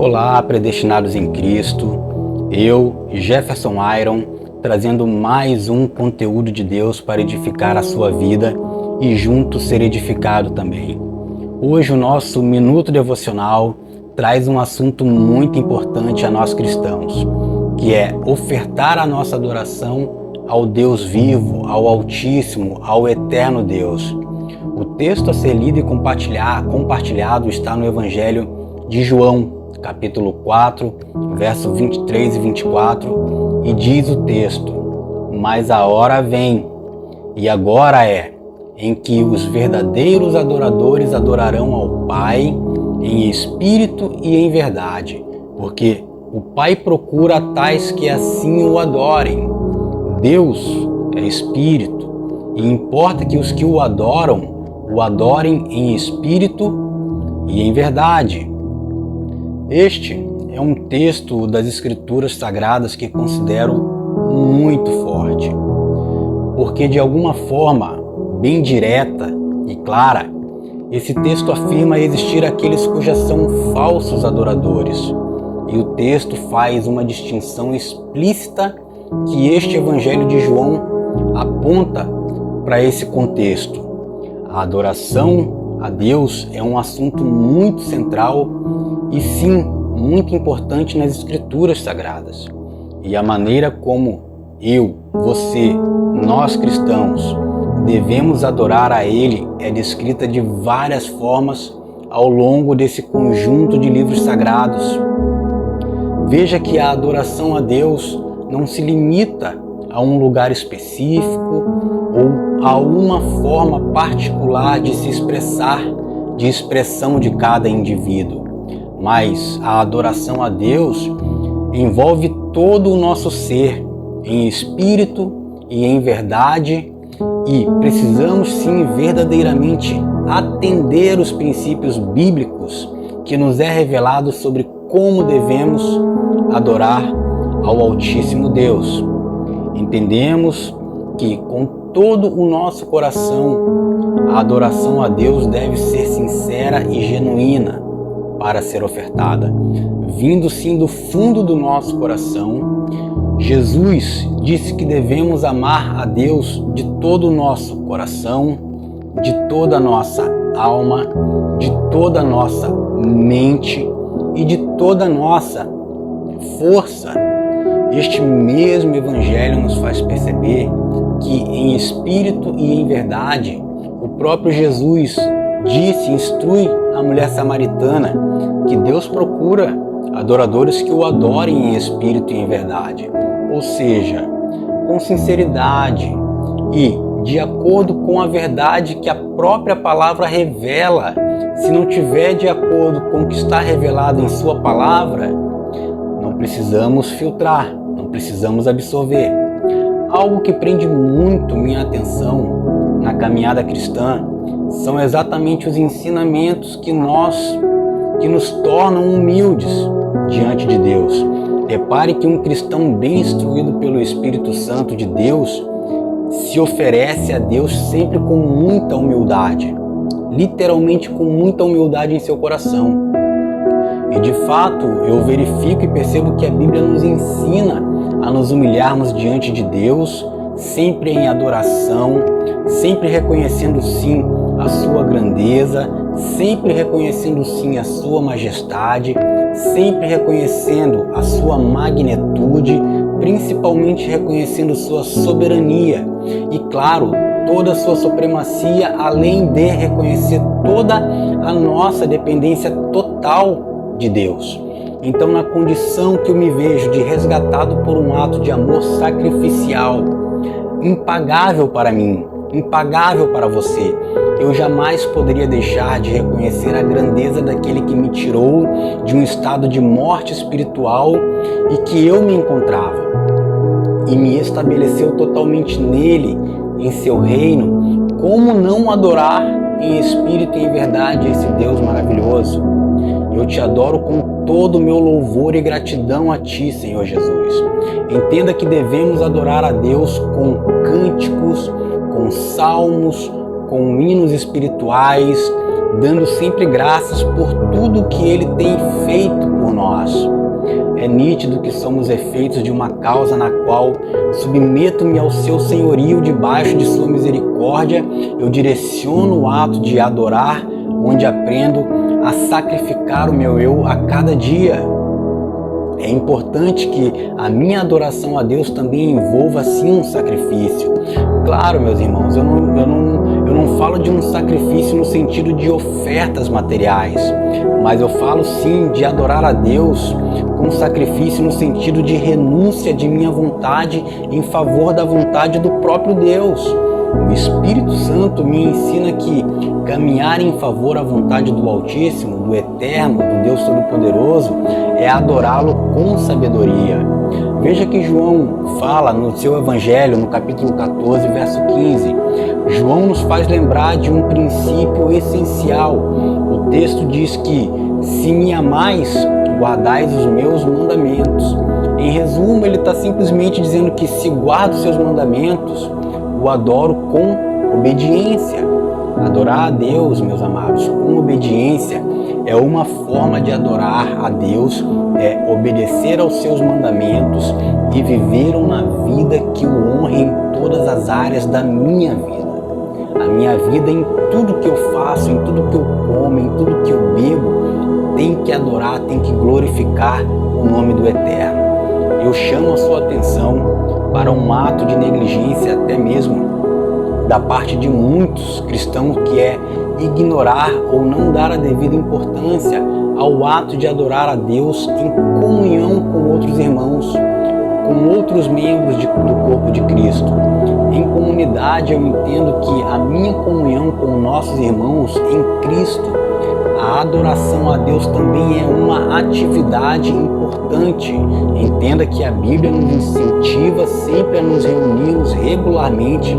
Olá, predestinados em Cristo. Eu, Jefferson Iron, trazendo mais um conteúdo de Deus para edificar a sua vida e juntos ser edificado também. Hoje o nosso Minuto Devocional traz um assunto muito importante a nós cristãos, que é ofertar a nossa adoração ao Deus vivo, ao Altíssimo, ao Eterno Deus. O texto a ser lido e compartilhado está no Evangelho de João, capítulo 4, versos 23 e 24, e diz o texto: Mas a hora vem, e agora é, em que os verdadeiros adoradores adorarão ao Pai em espírito e em verdade, porque o Pai procura tais que assim o adorem. Deus é espírito, e importa que os que o adoram, o adorem em espírito e em verdade. Este é um texto das Escrituras Sagradas que considero muito forte, porque de alguma forma bem direta e clara, esse texto afirma existir aqueles cujos são falsos adoradores, e o texto faz uma distinção explícita que este Evangelho de João aponta para esse contexto. A adoração a Deus é um assunto muito central e sim, muito importante nas Escrituras Sagradas. E a maneira como eu, você, nós cristãos devemos adorar a Ele é descrita de várias formas ao longo desse conjunto de livros sagrados. Veja que a adoração a Deus não se limita a um lugar específico ou a uma forma particular de se expressar, de expressão de cada indivíduo. Mas a adoração a Deus envolve todo o nosso ser, em espírito e em verdade, e precisamos sim verdadeiramente atender os princípios bíblicos que nos é revelado sobre como devemos adorar ao Altíssimo Deus. Entendemos que com todo o nosso coração a adoração a Deus deve ser sincera e genuína para ser ofertada, vindo sim do fundo do nosso coração. Jesus disse que devemos amar a Deus de todo o nosso coração, de toda a nossa alma, de toda a nossa mente e de toda a nossa força. Este mesmo Evangelho nos faz perceber que em espírito e em verdade, o próprio Jesus instrui a mulher samaritana que Deus procura adoradores que o adorem em espírito e em verdade, ou seja, com sinceridade e de acordo com a verdade que a própria palavra revela. Se não tiver de acordo com o que está revelado em sua palavra, não precisamos filtrar, não precisamos absorver. Algo que prende muito minha atenção na caminhada cristã são exatamente os ensinamentos que nos tornam humildes diante de Deus. Repare que um cristão bem instruído pelo Espírito Santo de Deus se oferece a Deus sempre com muita humildade, literalmente com muita humildade em seu coração. E de fato eu verifico e percebo que a Bíblia nos ensina a nos humilharmos diante de Deus, sempre em adoração, sempre reconhecendo sim a sua grandeza, sempre reconhecendo sim a sua majestade, sempre reconhecendo a sua magnitude, principalmente reconhecendo sua soberania e, claro, toda a sua supremacia, além de reconhecer toda a nossa dependência total de Deus. Então, na condição que eu me vejo de resgatado por um ato de amor sacrificial, impagável para mim, impagável para você, eu jamais poderia deixar de reconhecer a grandeza daquele que me tirou de um estado de morte espiritual e que eu me encontrava, e me estabeleceu totalmente nele, em seu reino. Como não adorar em espírito e em verdade esse Deus maravilhoso? Eu te adoro com todo o meu louvor e gratidão a Ti, Senhor Jesus. Entenda que devemos adorar a Deus com cânticos, com salmos, com hinos espirituais, dando sempre graças por tudo que Ele tem feito por nós. É nítido que somos efeitos de uma causa na qual submeto-me ao seu senhorio debaixo de sua misericórdia. Eu direciono o ato de adorar, onde aprendo a sacrificar o meu eu a cada dia. É importante que a minha adoração a Deus também envolva sim um sacrifício. Claro, meus irmãos, eu não falo de um sacrifício no sentido de ofertas materiais, mas eu falo sim de adorar a Deus com sacrifício no sentido de renúncia de minha vontade em favor da vontade do próprio Deus. O Espírito Santo me ensina que caminhar em favor à vontade do Altíssimo, do Eterno, do Deus Todo-Poderoso, é adorá-lo com sabedoria. Veja que João fala no seu Evangelho, no capítulo 14, verso 15. João nos faz lembrar de um princípio essencial. O texto diz que, se me amais, guardais os meus mandamentos. Em resumo, ele está simplesmente dizendo que se guardo os seus mandamentos, o adoro com obediência. Adorar a Deus, meus amados, com obediência é uma forma de adorar a Deus, é obedecer aos seus mandamentos e viver uma vida que o honre em todas as áreas da minha vida. A minha vida, em tudo que eu faço, em tudo que eu como, em tudo que eu bebo, tem que adorar, tem que glorificar o nome do Eterno. Eu chamo a sua atenção para um ato de negligência, até mesmo da parte de muitos cristãos, que é ignorar ou não dar a devida importância ao ato de adorar a Deus em comunhão com outros irmãos, com outros membros do corpo de Cristo. Em comunidade, eu entendo que a minha comunhão com nossos irmãos em Cristo, a adoração a Deus também é uma atividade importante. Entenda que a Bíblia nos incentiva sempre a nos reunirmos regularmente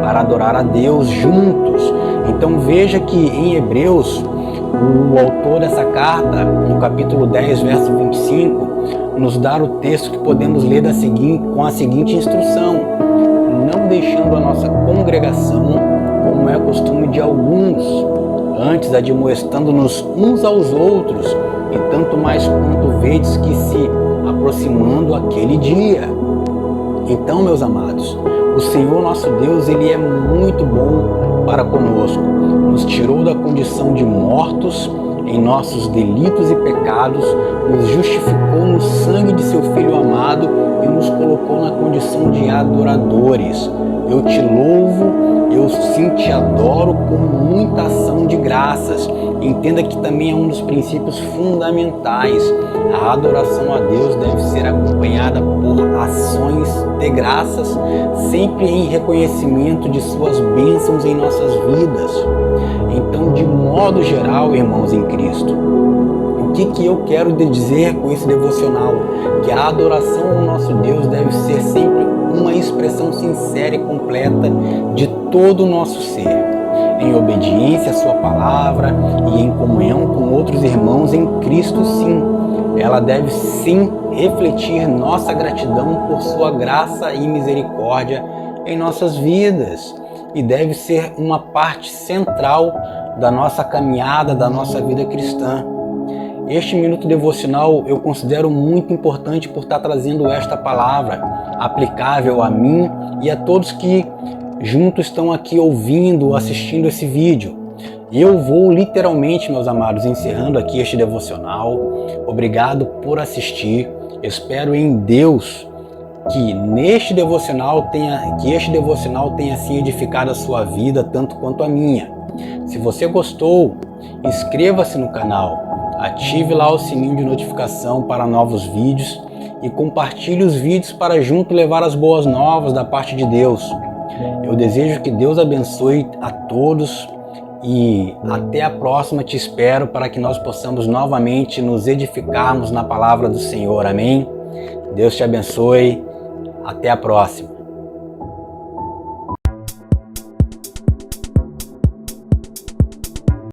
para adorar a Deus juntos. Então veja que em Hebreus, o autor dessa carta, no capítulo 10, verso 25, nos dá o texto que podemos ler com a seguinte instrução: não deixando a nossa congregação, como é costume de alguns, antes admoestando-nos uns aos outros, e tanto mais quanto vedes que se aproximando aquele dia. Então, meus amados, o Senhor nosso Deus, Ele é muito bom para conosco. Nos tirou da condição de mortos em nossos delitos e pecados, nos justificou no sangue de seu Filho amado e nos colocou na condição de adoradores. Eu te louvo, eu sim te adoro com muita ação de graças. Entenda que também é um dos princípios fundamentais. A adoração a Deus deve ser acompanhada por ações de graças, sempre em reconhecimento de suas bênçãos em nossas vidas. Então, de modo geral, irmãos em Cristo, o que eu quero dizer com esse devocional? Que a adoração ao nosso Deus deve ser sempre uma expressão sincera e completa de todo o nosso ser, em obediência à sua palavra e em comunhão com outros irmãos em Cristo, sim. Ela deve sim refletir nossa gratidão por sua graça e misericórdia em nossas vidas, e deve ser uma parte central da nossa caminhada, da nossa vida cristã. Este minuto devocional eu considero muito importante por estar trazendo esta palavra aplicável a mim e a todos que juntos estão aqui ouvindo, assistindo esse vídeo. Eu vou literalmente, meus amados, encerrando aqui este devocional. Obrigado por assistir. Espero em Deus que este devocional tenha assim edificado a sua vida tanto quanto a minha. Se você gostou, inscreva-se no canal, ative lá o sininho de notificação para novos vídeos e compartilhe os vídeos para junto levar as boas novas da parte de Deus. Eu desejo que Deus abençoe a todos e até a próxima te espero para que nós possamos novamente nos edificarmos na palavra do Senhor. Amém? Deus te abençoe. Até a próxima.